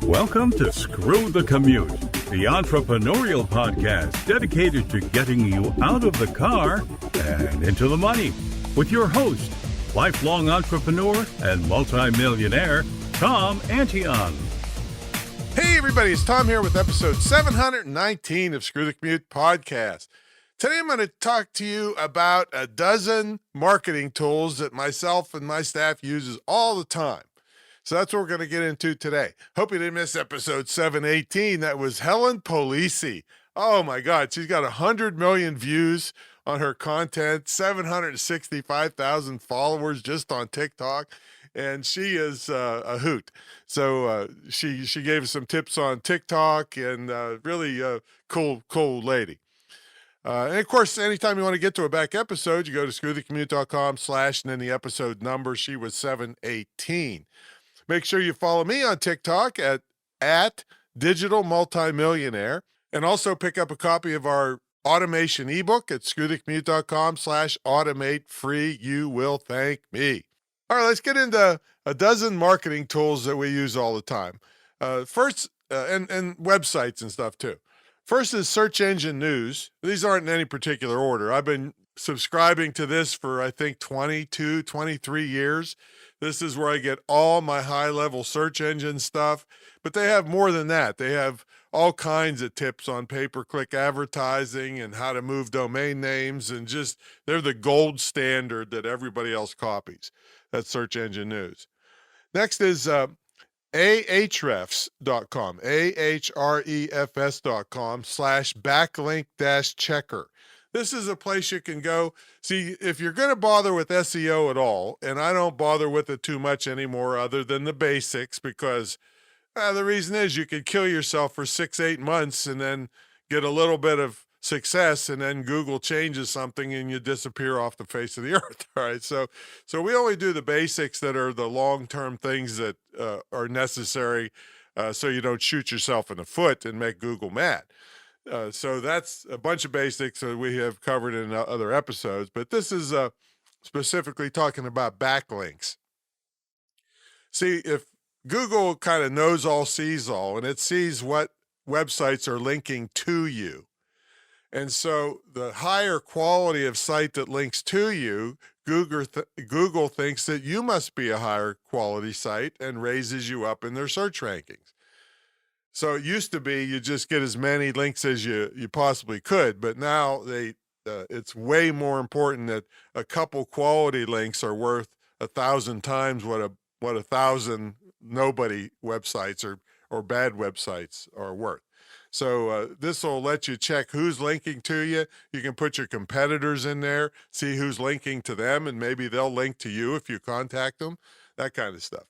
Welcome to Screw the Commute, the entrepreneurial podcast dedicated to getting you out of the car and into the money. With your host, lifelong entrepreneur and multimillionaire, Tom Antion. Hey everybody, it's Tom here with episode 719 of Screw the Commute podcast. Today I'm going to talk to you about a dozen marketing tools that myself and my staff uses all the time. So that's what we're going to get into today. Hope you didn't miss episode 718. That was Helen Polisi. Oh my God, she's got 100 million views on her content, 765,000 followers just on TikTok, and she is a hoot. So she gave us some tips on TikTok, and really cool lady. And of course, anytime you want to get to a back episode, you go to screwthecommute.com/ and then the episode number. She was 718. Make sure you follow me on TikTok at Digital Multimillionaire, and also pick up a copy of our automation ebook at screwthecommute.com/automate free. You will thank me. All right, let's get into a dozen marketing tools that we use all the time. First, and websites and stuff too. First is search engine news. These aren't in any particular order. I've been subscribing to this for, I think, 22, 23 years. This is where I get all my high-level search engine stuff, but they have more than that. They have all kinds of tips on pay-per-click advertising and how to move domain names, and just, they're the gold standard that everybody else copies. That's search engine news. Next is ahrefs.com, ahrefs.com/backlink-checker. This is a place you can go. See, if you're going to bother with SEO at all, and I don't bother with it too much anymore other than the basics, because the reason is you could kill yourself for 6-8 months and then get a little bit of success, and then Google changes something and you disappear off the face of the earth. All right. So we only do the basics that are the long-term things that are necessary so you don't shoot yourself in the foot and make Google mad. So that's a bunch of basics that we have covered in other episodes, but this is specifically talking about backlinks. See, if Google kind of knows all, sees all, and it sees what websites are linking to you. And so the higher quality of site that links to you, Google thinks that you must be a higher quality site and raises you up in their search rankings. So it used to be you just get as many links as you possibly could, but now it's way more important that a couple quality links are worth 1,000 times what 1,000 nobody websites or bad websites are worth. So this will let you check who's linking to you. You can put your competitors in there, see who's linking to them, and maybe they'll link to you if you contact them, that kind of stuff.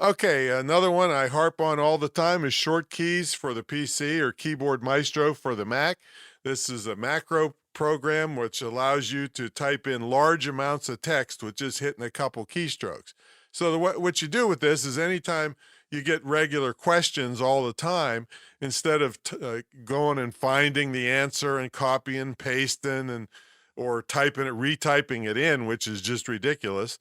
Okay, another one I harp on all the time is Shortkeys for the PC or Keyboard Maestro for the Mac. This is a macro program which allows you to type in large amounts of text with just hitting a couple keystrokes. So what you do with this is anytime you get regular questions all the time, instead of going and finding the answer and copying, pasting, or retyping it in, which is just ridiculous,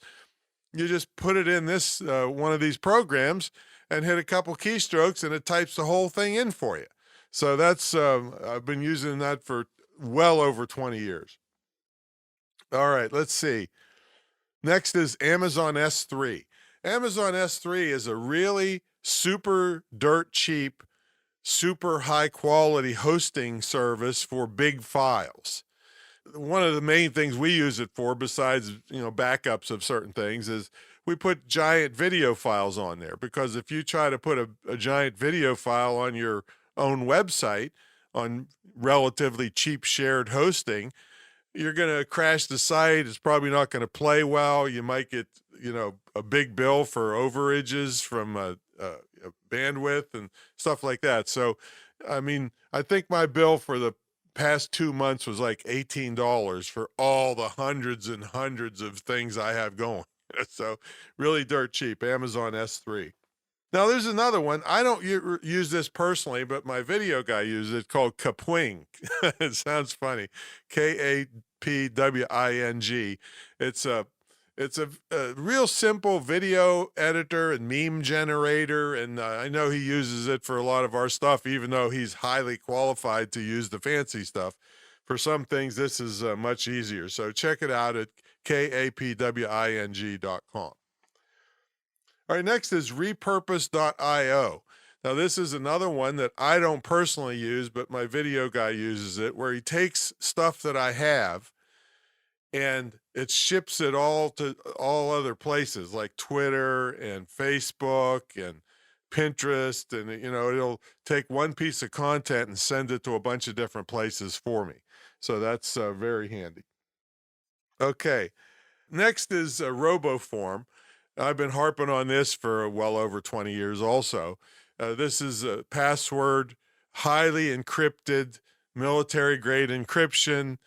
you just put it in this one of these programs and hit a couple keystrokes, and it types the whole thing in for you. So that's I've been using that for well over 20 years. All right, let's see. Next is Amazon S3. Amazon S3 is a really super dirt cheap, super high quality hosting service for big files. One of the main things we use it for, besides backups of certain things, is we put giant video files on there, because if you try to put a giant video file on your own website on relatively cheap shared hosting, you're going to crash the site. It's probably not going to play well. You might get a big bill for overages from bandwidth and stuff like that. So I mean, I think my bill for the past 2 months was like $18 for all the hundreds and hundreds of things I have going. So really dirt cheap, Amazon S3. Now there's another one. I don't use this personally, but my video guy uses it, called Kapwing. It sounds funny. Kapwing. It's It's a real simple video editor and meme generator, and I know he uses it for a lot of our stuff, even though he's highly qualified to use the fancy stuff. For some things, this is much easier. So check it out at kapwing.com. All right, next is repurpose.io. Now, this is another one that I don't personally use, but my video guy uses it, where he takes stuff that I have and it ships it all to all other places like Twitter and Facebook and Pinterest. And, it'll take one piece of content and send it to a bunch of different places for me. So that's very handy. Okay. Next is Roboform. I've been harping on this for well over 20 years also. This is a password, highly encrypted, military grade encryption,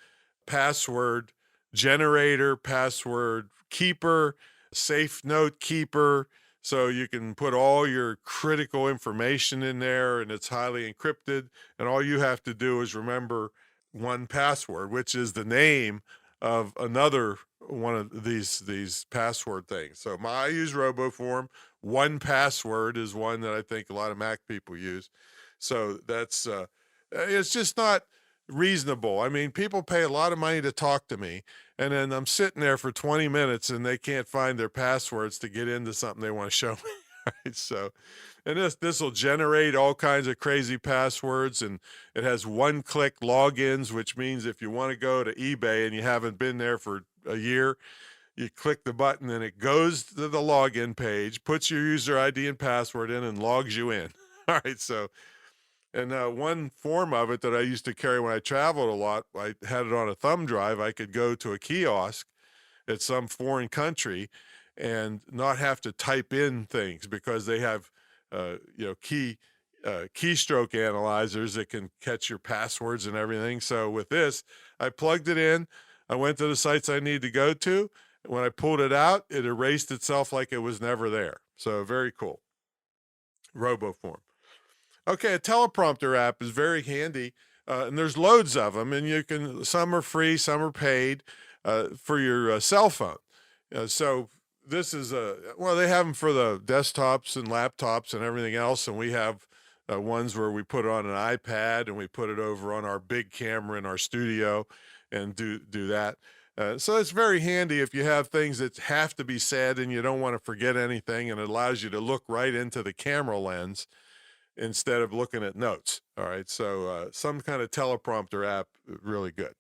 password generator, password keeper, safe note keeper. So you can put all your critical information in there and it's highly encrypted. And all you have to do is remember one password, which is the name of another one of these password things. So I use Roboform. One password is one that I think a lot of Mac people use. So that's it's just not reasonable. I mean, people pay a lot of money to talk to me, and then I'm sitting there for 20 minutes and they can't find their passwords to get into something they want to show me. Right? So, and this will generate all kinds of crazy passwords, and it has one-click logins, which means if you want to go to eBay and you haven't been there for a year, you click the button and it goes to the login page, puts your user ID and password in, and logs you in. All right, so, and one form of it that I used to carry when I traveled a lot, I had it on a thumb drive. I could go to a kiosk at some foreign country and not have to type in things because they have, keystroke analyzers that can catch your passwords and everything. So with this, I plugged it in. I went to the sites I need to go to. When I pulled it out, it erased itself like it was never there. So very cool. Roboform. Okay, a teleprompter app is very handy, and there's loads of them, and some are free, some are paid for your cell phone. So this is they have them for the desktops and laptops and everything else, and we have ones where we put it on an iPad and we put it over on our big camera in our studio and do that. So it's very handy if you have things that have to be said and you don't want to forget anything, and it allows you to look right into the camera lens instead of looking at notes. All right, so some kind of teleprompter app, really good.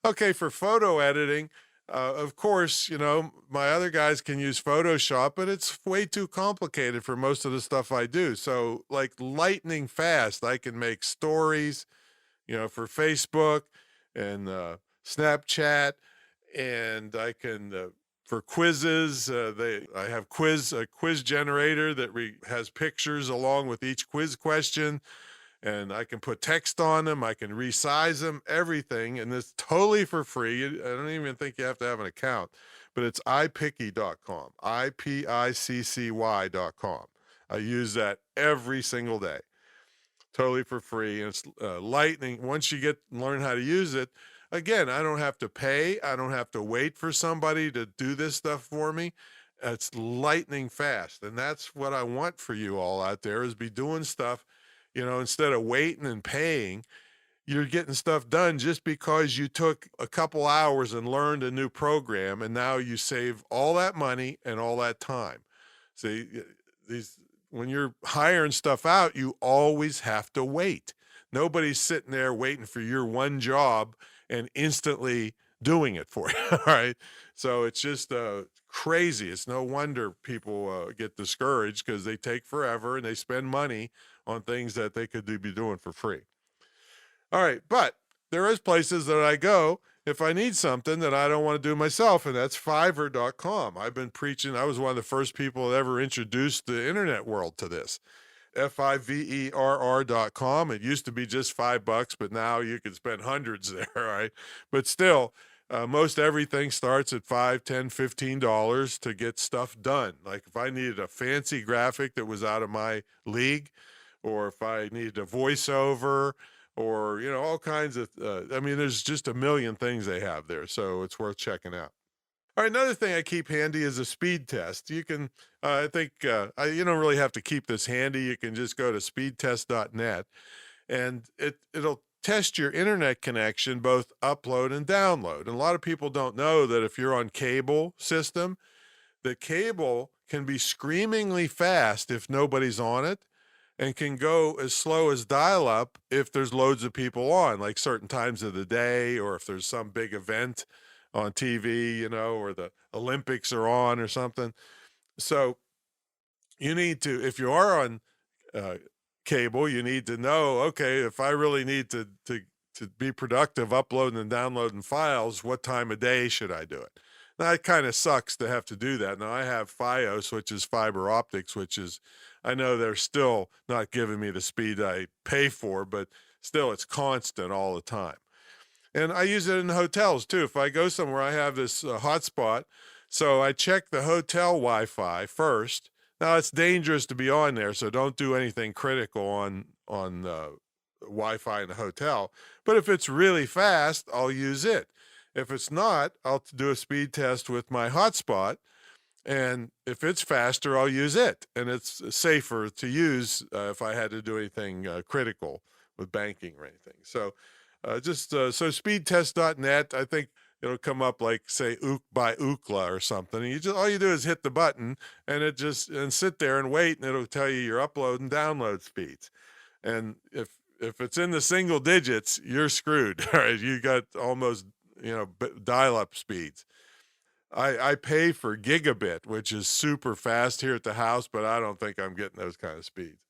Okay, for photo editing, of course, my other guys can use Photoshop, but it's way too complicated for most of the stuff I do. So like lightning fast, I can make stories, for Facebook and Snapchat, and I can for quizzes. I have a quiz generator that has pictures along with each quiz question, and I can put text on them. I can resize them, everything, and it's totally for free. I don't even think you have to have an account, but it's ipicky.com, IPICCY.com. I use that every single day, totally for free, and it's lightning. Once you learn how to use it, again, I don't have to pay. I don't have to wait for somebody to do this stuff for me. It's lightning fast. And that's what I want for you all out there, is be doing stuff, instead of waiting and paying. You're getting stuff done just because you took a couple hours and learned a new program, and now you save all that money and all that time. See, when you're hiring stuff out, you always have to wait. Nobody's sitting there waiting for your one job and instantly doing it for you. All right. So it's just crazy. It's no wonder people get discouraged, because they take forever and they spend money on things that they could be doing for free. All right. But there is places that I go if I need something that I don't want to do myself, and that's Fiverr.com. I've been preaching. I was one of the first people that ever introduced the internet world to this. Fiverr.com. It used to be just $5, but now you can spend hundreds there, right? But still, most everything starts at $5, $10, $15 to get stuff done. Like if I needed a fancy graphic that was out of my league, or if I needed a voiceover, or, all kinds of, there's just a million things they have there. So it's worth checking out. All right, another thing I keep handy is a speed test. You can, you don't really have to keep this handy. You can just go to speedtest.net, and it'll test your internet connection, both upload and download. And a lot of people don't know that if you're on cable system, the cable can be screamingly fast if nobody's on it, and can go as slow as dial-up if there's loads of people on, like certain times of the day, or if there's some big event on TV, or the Olympics are on or something. So you need to, if you are on cable, you need to know, okay, if I really need to be productive uploading and downloading files, what time of day should I do it? Now, it kind of sucks to have to do that. Now, I have Fios, which is fiber optics, which is, I know they're still not giving me the speed I pay for, but still it's constant all the time. And I use it in hotels too. If I go somewhere, I have this hotspot, so I check the hotel Wi-Fi first. Now, it's dangerous to be on there, so don't do anything critical on Wi-Fi in the hotel. But if it's really fast, I'll use it. If it's not, I'll do a speed test with my hotspot, and if it's faster, I'll use it. And it's safer to use if I had to do anything critical with banking or anything. So so speedtest.net, I think it'll come up like, say, Ook by Ookla or something. And all you do is hit the button, and sit there and wait, and it'll tell you your upload and download speeds. And if it's in the single digits, you're screwed. All right, you got almost dial-up speeds. I pay for gigabit, which is super fast here at the house, but I don't think I'm getting those kind of speeds.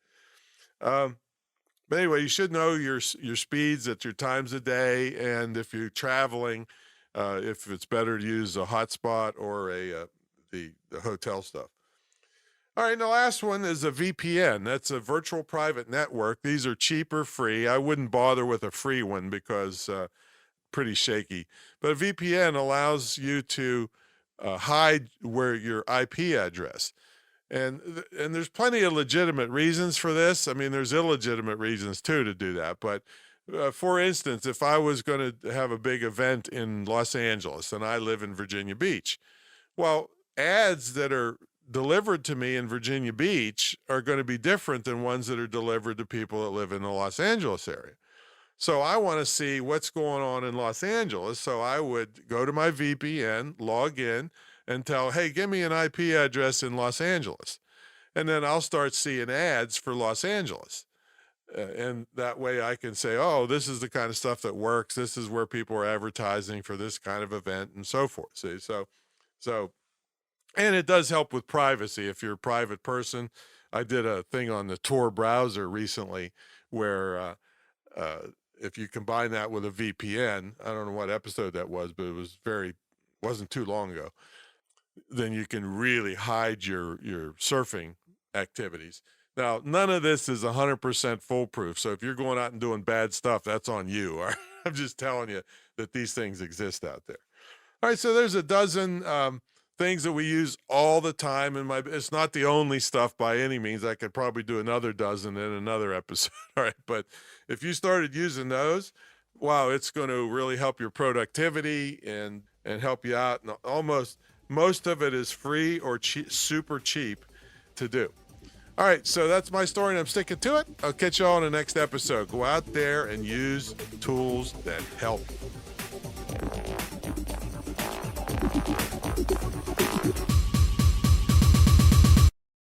But anyway, you should know your speeds at your times of day, and if you're traveling, if it's better to use a hotspot or the hotel stuff. All right, and the last one is a VPN. That's a virtual private network. These are cheaper, free. I wouldn't bother with a free one because pretty shaky. But a VPN allows you to hide where your IP address. And there's plenty of legitimate reasons for this. I mean, there's illegitimate reasons too to do that. But for instance, if I was going to have a big event in Los Angeles and I live in Virginia Beach, well, ads that are delivered to me in Virginia Beach are going to be different than ones that are delivered to people that live in the Los Angeles area. So I want to see what's going on in Los Angeles. So I would go to my VPN, log in, and tell, hey, give me an IP address in Los Angeles. And then I'll start seeing ads for Los Angeles. And that way I can say, oh, this is the kind of stuff that works. This is where people are advertising for this kind of event and so forth. See, so, and it does help with privacy. If you're a private person, I did a thing on the Tor browser recently where if you combine that with a VPN, I don't know what episode that was, but it wasn't too long ago, then you can really hide your surfing activities. Now, none of this is 100% foolproof. So if you're going out and doing bad stuff, that's on you. All right? I'm just telling you that these things exist out there. All right, so there's a dozen things that we use all the time it's not the only stuff by any means. I could probably do another dozen in another episode. All right, but if you started using those, wow, it's going to really help your productivity and help you out. And most of it is free or super cheap to do. All right, so that's my story, and I'm sticking to it. I'll catch you all in the next episode. Go out there and use tools that help you.